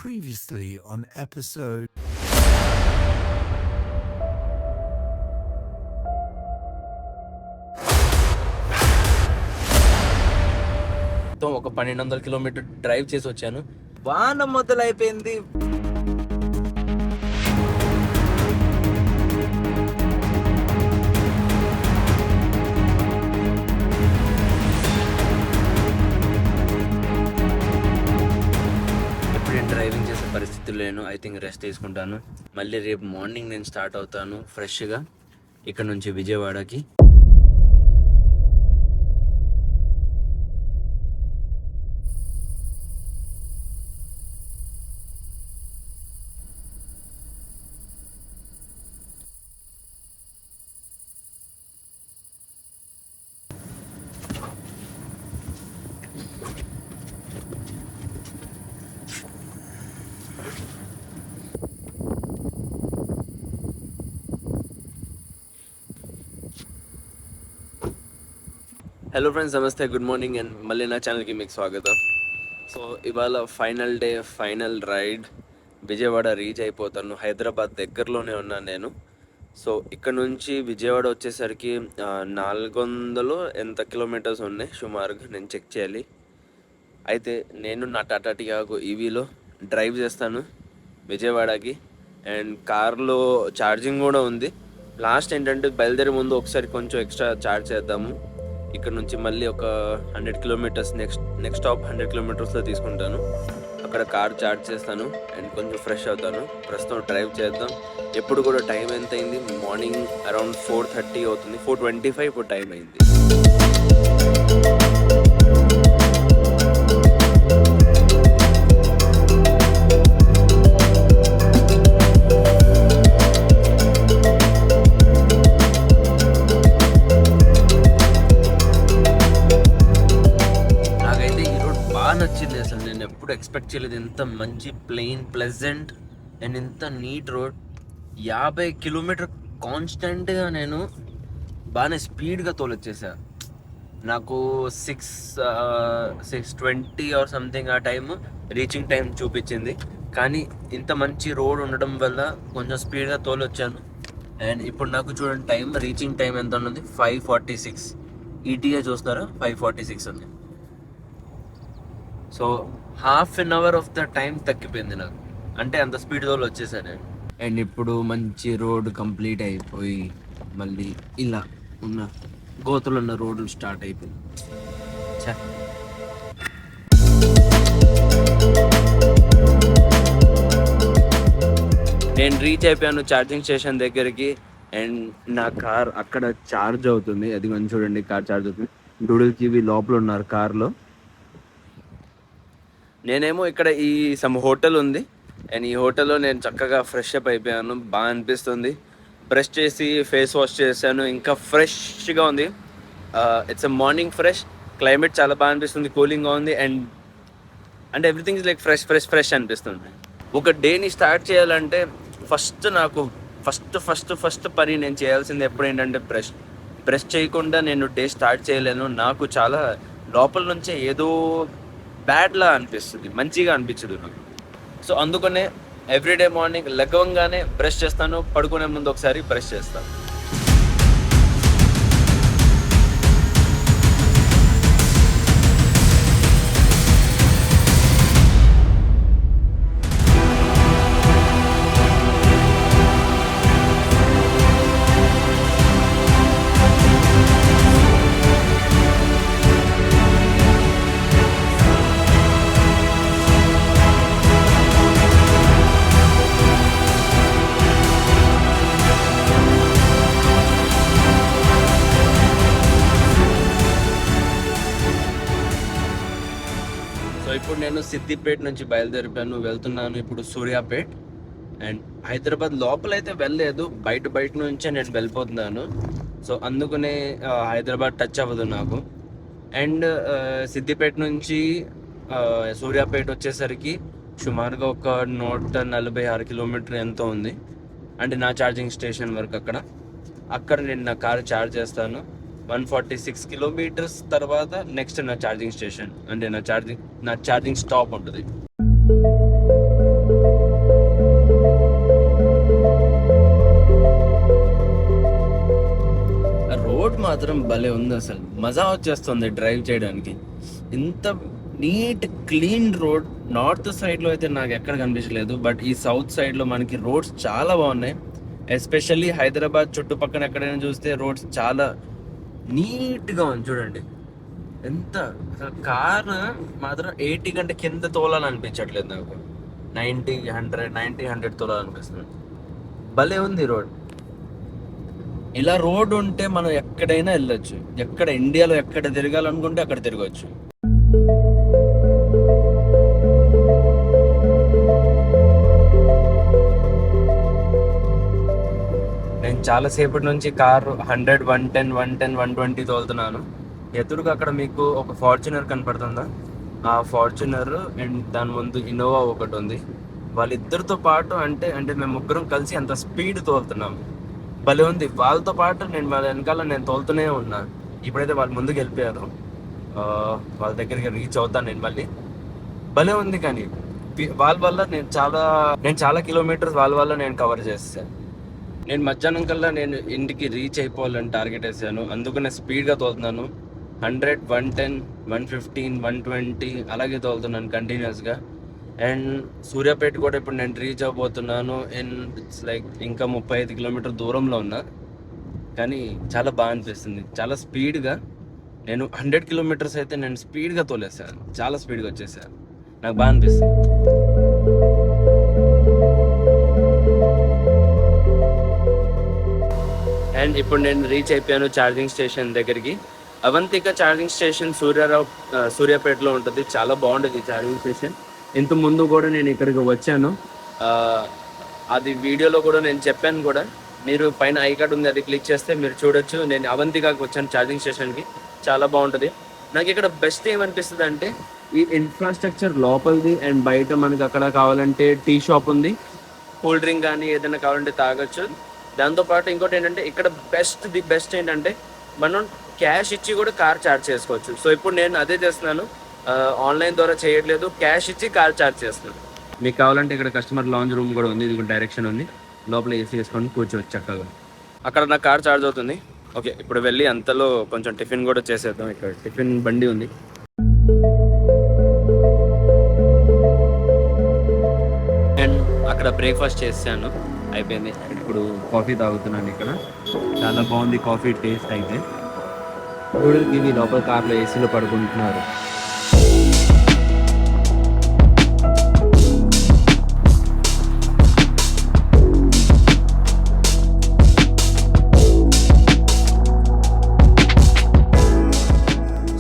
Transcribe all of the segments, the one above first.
Previously on episode. ఒక 1200 kilometre drive చేసి వచ్చాను. వాన మొదలైపోయింది. ఎప్పుడు నేను డ్రైవింగ్ చేసే పరిస్థితులు లేను. ఐ థింక్ రెస్ట్ తీసుకుంటాను. మళ్ళీ రేపు మార్నింగ్ నేను స్టార్ట్ అవుతాను ఫ్రెష్గా ఇక్కడ నుంచి విజయవాడకి. హలో ఫ్రెండ్స్, నమస్తే, గుడ్ మార్నింగ్ అండ్ మళ్ళీ నా ఛానల్కి మీకు స్వాగతం. సో ఇవాళ final day, final ride. Vijayawada reach అయిపోతాను. హైదరాబాద్ దగ్గరలోనే ఉన్నాను నేను. సో ఇక్కడ నుంచి విజయవాడ వచ్చేసరికి 400 ఎంత కిలోమీటర్స్ ఉన్నాయి సుమారుగా, నేను చెక్ చేయాలి. అయితే నేను నా టాటా టియాగో ఈవీలో డ్రైవ్ చేస్తాను విజయవాడకి. అండ్ కార్లో ఛార్జింగ్ కూడా ఉంది. లాస్ట్ ఏంటంటే బయలుదేరే ముందు ఒకసారి కొంచెం ఎక్స్ట్రా ఛార్జ్ చేద్దాము. ఇక్కడ నుంచి మళ్ళీ ఒక 100 కిలోమీటర్స్ నెక్స్ట్ స్టాప్ 100 కిలోమీటర్స్లో తీసుకుంటాను. అక్కడ కార్ చార్జ్ చేస్తాను అండ్ కొంచెం ఫ్రెష్ అవుతాను. ప్రస్తుతం డ్రైవ్ చేద్దాం. ఎప్పుడు కూడా టైం ఎంత అయింది? మార్నింగ్ అరౌండ్ 4:30 అవుతుంది. 4:25 ఇప్పుడు టైం అయింది. నచ్చింది అసలు. నేను ఎప్పుడు ఎక్స్పెక్ట్ చేయలేదు ఎంత మంచి ప్లెయిన్, ప్లెజెంట్ అండ్ ఇంత నీట్ రోడ్. 50 కిలోమీటర్ కాన్స్టెంట్గా నేను బాగానే స్పీడ్గా తోలొచ్చేసా. నాకు 6:20 ఆర్ సంథింగ్ ఆ టైం రీచింగ్ టైం చూపించింది. కానీ ఇంత మంచి రోడ్ ఉండడం వల్ల కొంచెం స్పీడ్గా తోలొచ్చాను. అండ్ ఇప్పుడు నాకు చూడండి టైం, రీచింగ్ టైం ఎంత ఉన్నది? 5:46. ఈటీఏ చూస్తారా? 5:46 ఉంది. So ½ an hour of the time తగ్గిపోయింది నాకు. అంటే అంత స్పీడ్తో వచ్చేసాను నేను. అండ్ ఇప్పుడు మంచి రోడ్ కంప్లీట్ అయిపోయి మళ్ళీ ఇలా ఉన్న గోతులు ఉన్న రోడ్లు స్టార్ట్ అయిపోయింది. నేను రీచ్ అయిపోయాను ఛార్జింగ్ స్టేషన్ దగ్గరికి. అండ్ నా కార్ అక్కడ ఛార్జ్ అవుతుంది. అది కొంచెం చూడండి, కార్ ఛార్జ్ అవుతుంది. డూడుల్కి ఇవి లోపల ఉన్నారు కార్లో. నేనేమో ఇక్కడ ఈ సమ్ హోటల్ ఉంది అండ్ ఈ హోటల్లో నేను చక్కగా ఫ్రెష్ అప్ అయిపోయాను. బాగా అనిపిస్తుంది. బ్రష్ చేసి ఫేస్ వాష్ చేశాను. ఇంకా ఫ్రెష్గా ఉంది. It's a morning fresh. Climate చాలా బాగా అనిపిస్తుంది, కూలింగ్గా ఉంది. And everything is like fresh అనిపిస్తుంది. ఒక డేని స్టార్ట్ చేయాలంటే నాకు ఫస్ట్ పని నేను చేయాల్సింది ఎప్పుడు ఏంటంటే బ్రష్ చేయకుండా నేను డే స్టార్ట్ చేయలేను. నాకు చాలా లోపల నుంచే ఏదో బ్యాడ్లా అనిపిస్తుంది, మంచిగా అనిపించదు నాకు. సో అందుకనే ఎవ్రీడే మార్నింగ్ లెగవంగానే బ్రష్ చేస్తాను. పడుకునే ముందు ఒకసారి బ్రష్ చేస్తాను. ఇప్పుడు నేను సిద్దిపేట నుంచి బయలుదేరిపోయాను, వెళ్తున్నాను ఇప్పుడు సూర్యాపేట్. అండ్ హైదరాబాద్ లోపలైతే వెళ్ళలేదు, బయట నుంచే నేను వెళ్ళిపోతున్నాను. సో అందుకనే హైదరాబాద్ టచ్ అవ్వదు నాకు. అండ్ సిద్దిపేట నుంచి సూర్యాపేట వచ్చేసరికి సుమారుగా ఒక 146 కిలోమీటర్ ఎంతో ఉంది. అంటే నా ఛార్జింగ్ స్టేషన్ వరకు అక్కడ నేను నా కార్ ఛార్జ్ చేస్తాను. 146 కిలోమీటర్స్ తర్వాత నెక్స్ట్ నా ఛార్జింగ్ స్టేషన్, అంటే నా ఛార్జింగ్ స్టాప్ ఉంటుంది. మాత్రం భలే ఉంది, అసలు మజా వచ్చేస్తుంది డ్రైవ్ చేయడానికి. ఇంత నీట్ క్లీన్ రోడ్ నార్త్ సైడ్లో అయితే నాకు ఎక్కడ కనిపించలేదు, బట్ ఈ సౌత్ సైడ్లో మనకి రోడ్స్ చాలా బాగున్నాయి. ఎస్పెషల్లీ హైదరాబాద్ చుట్టుపక్కల ఎక్కడైనా చూస్తే రోడ్స్ చాలా నీట్గా ఉంది. చూడండి ఎంత, అసలు కారు మాత్రం 80 కంటే కింద తోలాలనిపించట్లేదు నాకు. 90, 100 తోలాలనిపిస్తుంది. భలే ఉంది రోడ్. ఇలా రోడ్ ఉంటే మనం ఎక్కడైనా వెళ్ళొచ్చు. ఎక్కడ ఇండియాలో ఎక్కడ తిరగాలనుకుంటే అక్కడ తిరగచ్చు. నేను చాలాసేపటి నుంచి కారు 100, 110, 110, 120 తోలుతున్నాను. ఎదురుగా అక్కడ మీకు ఒక ఫార్చునర్ కనపడుతుందా? ఆ ఫార్చునర్ అండ్ దాని ముందు ఇన్నోవా ఒకటి ఉంది. వాళ్ళిద్దరితో పాటు అంటే మేము ముగ్గురం కలిసి అంత స్పీడ్ తోలుతున్నాము. భలే ఉంది. వాళ్ళతో పాటు వాళ్ళ వెనకాల నేను తోలుతూనే ఉన్నాను. ఇప్పుడైతే వాళ్ళు ముందుకు వెళ్ళిపోయారు. వాళ్ళ దగ్గరికి రీచ్ అవుతాను నేను మళ్ళీ. భలే ఉంది. కానీ వాళ్ళ వల్ల నేను చాలా కిలోమీటర్స్ వాళ్ళ వల్ల నేను కవర్ చేస్తాను. నేను మధ్యాహ్నం కల్లా నేను ఇంటికి రీచ్ అయిపోవాలని టార్గెట్ వేసాను. అందుకనే స్పీడ్గా తోలుతున్నాను. 100, 110, 115, 120 అలాగే తోలుతున్నాను కంటిన్యూస్గా. అండ్ సూర్యాపేట కూడా ఇప్పుడు నేను రీచ్ అవబోతున్నాను. అండ్ ఇట్స్ లైక్ ఇంకా 35 కిలోమీటర్ దూరంలో ఉన్నా. కానీ చాలా బాగా అనిపిస్తుంది. చాలా స్పీడ్గా నేను 100 కిలోమీటర్స్ అయితే నేను స్పీడ్గా తోలేసాను. చాలా స్పీడ్గా వచ్చేసాను. నాకు బాగా అనిపిస్తుంది. అండ్ ఇప్పుడు నేను రీచ్ అయిపోయాను ఛార్జింగ్ స్టేషన్ దగ్గరికి. అవంతిక ఛార్జింగ్ స్టేషన్ సూర్యాపేటలో ఉంటుంది. చాలా బాగుంటుంది ఛార్జింగ్ స్టేషన్. ఇంత ముందు కూడా నేను ఇక్కడికి వచ్చాను. అది వీడియోలో కూడా నేను చెప్పాను కూడా. మీరు పైన ఐ కార్డ్ ఉంది, అది క్లిక్ చేస్తే మీరు చూడొచ్చు. నేను అవంతికకి వచ్చాను ఛార్జింగ్ స్టేషన్కి. చాలా బాగుంటుంది. నాకు ఇక్కడ బెస్ట్ ఏమనిపిస్తుంది అంటే ఈ ఇన్ఫ్రాస్ట్రక్చర్ లోపలిది అండ్ బయట మనకి అక్కడ కావాలంటే టీ షాప్ ఉంది, కూల్ డ్రింక్ కానీ ఏదైనా కావాలంటే తాగొచ్చు. దాంతోపాటు ఇంకోటి ఏంటంటే ఇక్కడ ది బెస్ట్ ఏంటంటే మనం క్యాష్ ఇచ్చి కూడా కార్ ఛార్జ్ చేసుకోవచ్చు. సో ఇప్పుడు నేను అదే చేస్తున్నాను. ఆన్లైన్ ద్వారా చేయట్లేదు, క్యాష్ ఇచ్చి కార్ ఛార్జ్ చేస్తున్నాను. మీకు కావాలంటే ఇక్కడ కస్టమర్ లాంజ్ రూమ్ కూడా ఉంది. ఇది డైరెక్షన్ ఉంది. లోపల ఏసీ వేసుకొని కూర్చోవచ్చు చక్కగా. అక్కడ నా కార్ ఛార్జ్ అవుతుంది. ఓకే, ఇప్పుడు వెళ్ళి అంతలో కొంచెం టిఫిన్ కూడా చేసేద్దాం. ఇక్కడ టిఫిన్ బండి ఉంది. అండ్ అక్కడ బ్రేక్ఫాస్ట్ చేశాను, అయిపోయింది. ఇప్పుడు కాఫీ తాగుతున్నాను. ఇక్కడ చాలా బాగుంది కాఫీ టేస్ట్ అయితే. ఇవి లోపల కార్లో ఏసీలో పడుకుంటున్నారు.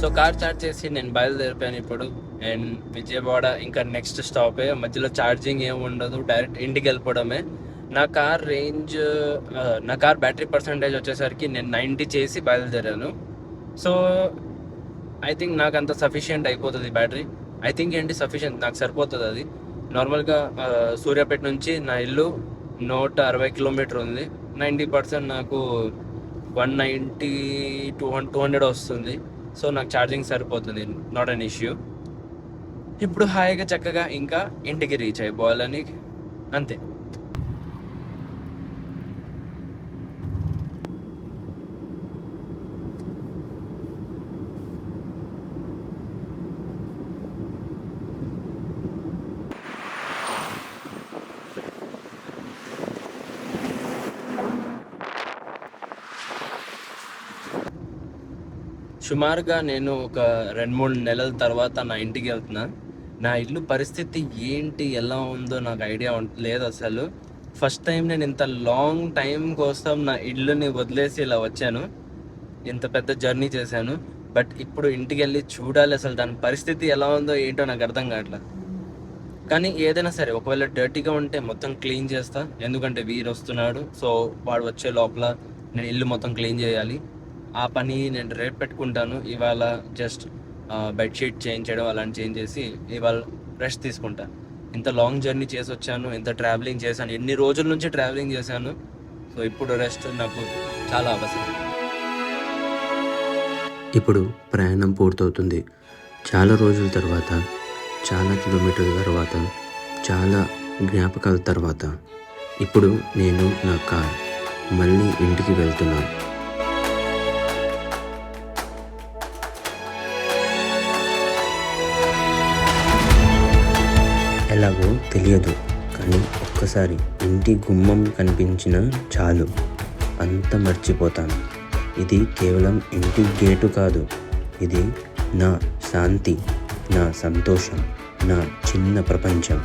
సో కార్ చార్జ్ చేసి నేను బయలుదేరిపోయాను ఇప్పుడు. అండ్ విజయవాడ ఇంకా నెక్స్ట్ స్టాపే. మధ్యలో ఛార్జింగ్ ఏమి ఉండదు, డైరెక్ట్ ఇంటికి వెళ్ళిపోవడమే. నా కార్ బ్యాటరీ పర్సంటేజ్ వచ్చేసరికి నేను 90 చేసి బయలుదేరాను. సో ఐ థింక్ నాకు అంత సఫిషియెంట్ అయిపోతుంది బ్యాటరీ. ఐ థింక్ సఫిషియెంట్, నాకు సరిపోతుంది అది. నార్మల్గా సూర్యాపేట నుంచి నా ఇల్లు 160 కిలోమీటర్ ఉంది. 90% నాకు 190, 200 వస్తుంది. సో నాకు ఛార్జింగ్ సరిపోతుంది, నాట్ అన్ ఇష్యూ. ఇప్పుడు హాయిగా చక్కగా ఇంకా ఇంటికి రీచ్ అయిపోవాలని అంతే. సుమారుగా నేను ఒక 2-3 నెలల తర్వాత నా ఇంటికి వెళ్తున్నా. నా ఇల్లు పరిస్థితి ఏంటి, ఎలా ఉందో నాకు ఐడియా లేదు అసలు. ఫస్ట్ టైం నేను ఇంత లాంగ్ టైం కోసం నా ఇల్లుని వదిలేసి ఇలా వచ్చాను. ఇంత పెద్ద జర్నీ చేశాను. బట్ ఇప్పుడు ఇంటికి వెళ్ళి చూడాలి అసలు దాని పరిస్థితి ఎలా ఉందో ఏంటో నాకు అర్థం కావట్లేదు. కానీ ఏదైనా సరే ఒకవేళ డర్టీగా ఉంటే మొత్తం క్లీన్ చేస్తా. ఎందుకంటే వీరు వస్తున్నాడు. సో వాడు వచ్చే లోపల నేను ఇల్లు మొత్తం క్లీన్ చేయాలి. ఆ పని నేను రేపు పెట్టుకుంటాను. ఇవాళ జస్ట్ బెడ్షీట్ చేంజ్ చేయడం అలాంటి చేంజ్ చేసి ఇవాళ రెస్ట్ తీసుకుంటాను. ఇంత లాంగ్ జర్నీ చేసి వచ్చాను, ఇంత ట్రావెలింగ్ చేశాను, ఎన్ని రోజుల నుంచి ట్రావెలింగ్ చేశాను. సో ఇప్పుడు రెస్ట్ నాకు చాలా అవసరం. ఇప్పుడు ప్రయాణం పూర్తవుతుంది. చాలా రోజుల తర్వాత, చాలా కిలోమీటర్ల తర్వాత, చాలా జ్ఞాపకాల తర్వాత ఇప్పుడు నేను నా కార్ మళ్ళీ ఇంటికి వెళ్తున్నాను. ఎలాగో తెలియదు, కానీ ఒక్కసారి ఇంటి గుమ్మం కనిపించినా చాలు అంత మర్చిపోతాను. ఇది కేవలం ఇంటి గేటు కాదు, ఇది నా శాంతి, నా సంతోషం, నా చిన్న ప్రపంచం.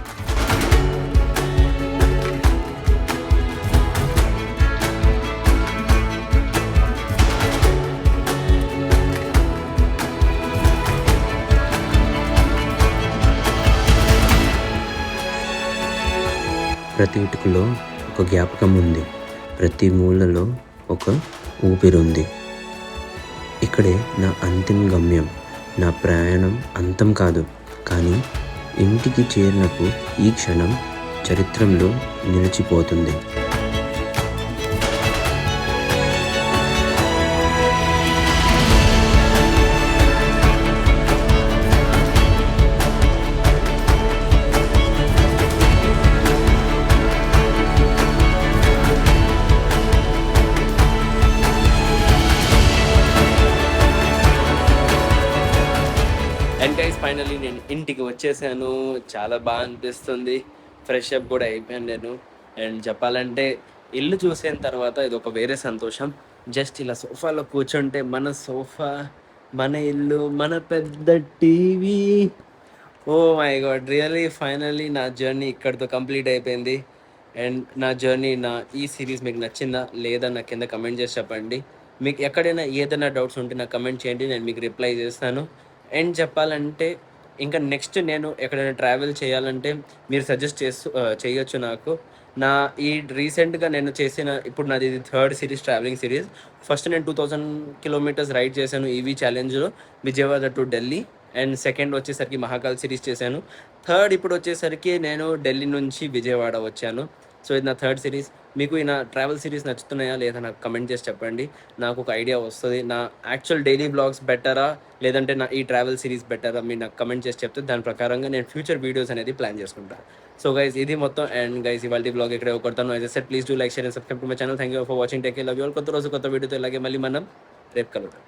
ప్రతి ఇటుకలో ఒక జ్ఞాపకం ఉంది, ప్రతి మూలలో ఒక ఊపిరుంది. ఇక్కడే నా అంతిమ గమ్యం. నా ప్రయాణం అంతం కాదు, కానీ ఇంటికి చేరినప్పుడు ఈ క్షణం చరిత్రలో నిలిచిపోతుంది. అండ్ గైస్ ఫైనల్లీ నేను ఇంటికి వచ్చేసాను. చాలా బాగా అనిపిస్తుంది. ఫ్రెష్ అప్ కూడా అయిపోయాను నేను. అండ్ చెప్పాలంటే ఇల్లు చూసిన తర్వాత ఇది ఒక వేరే సంతోషం. జస్ట్ ఇలా సోఫాలో కూర్చుంటే మన సోఫా, మన ఇల్లు, మన పెద్ద TV. Oh my god, really finally నా జర్నీ ఇక్కడితో కంప్లీట్ అయిపోయింది. అండ్ నా జర్నీ, నా ఈ సిరీస్ మీకు నచ్చిందా లేదా నా కింద కమెంట్ చేసి చెప్పండి. మీకు ఎక్కడైనా ఏదైనా డౌట్స్ ఉంటే నాకు కమెంట్ చేయండి, నేను మీకు రిప్లై చేస్తాను. అండ్ చెప్పాలంటే ఇంకా నెక్స్ట్ నేను ఎక్కడైనా ట్రావెల్ చేయాలంటే మీరు సజెస్ట్ చేయొచ్చు నాకు. నా ఈ రీసెంట్గా నేను చేసిన, ఇప్పుడు నాది ఇది 3rd series, travelling series. First నేను 2000 కిలోమీటర్స్ రైడ్ చేశాను ఈవీ ఛాలెంజ్లో, Vijayawada to Delhi. And second వచ్చేసరికి మహాకాల్ సిరీస్ చేశాను. థర్డ్ ఇప్పుడు వచ్చేసరికి నేను ఢిల్లీ నుంచి విజయవాడ వచ్చాను. సో ఇది నా 3rd సిరీస్. మీకు ఈ నా ట్రావెల్ సిరీస్ నచ్చుతున్నాయా లేదా నాకు కమెంట్ చేసి చెప్పండి, నాకు ఒక ఐడియా వస్తుంది. నా యాక్చువల్ డైలీ బ్లాగ్స్ బెటరా లేదంటే నా ఈ ట్రావెల్ సిరీస్ బెటరా మీరు నాకు కమెంట్ చేసి చెప్తే దాని ప్రకారంగా నేను ఫ్యూచర్ వీడియోస్ అనేది ప్లాన్ చేసుకుంటాను. సో గైస్ ఇది మొత్తం. అండ్ గైస్ ఇవాళ బ్లాగ్ ఇక్కడే కొడతాను. As I said, please do like, share and subscribe to my channel. Thank you for watching. Take care, love you all. కొత్త రోజు కొత్త వీడియోతో ఇలాగే మళ్ళీ మనం రేపు కలుద్దాం.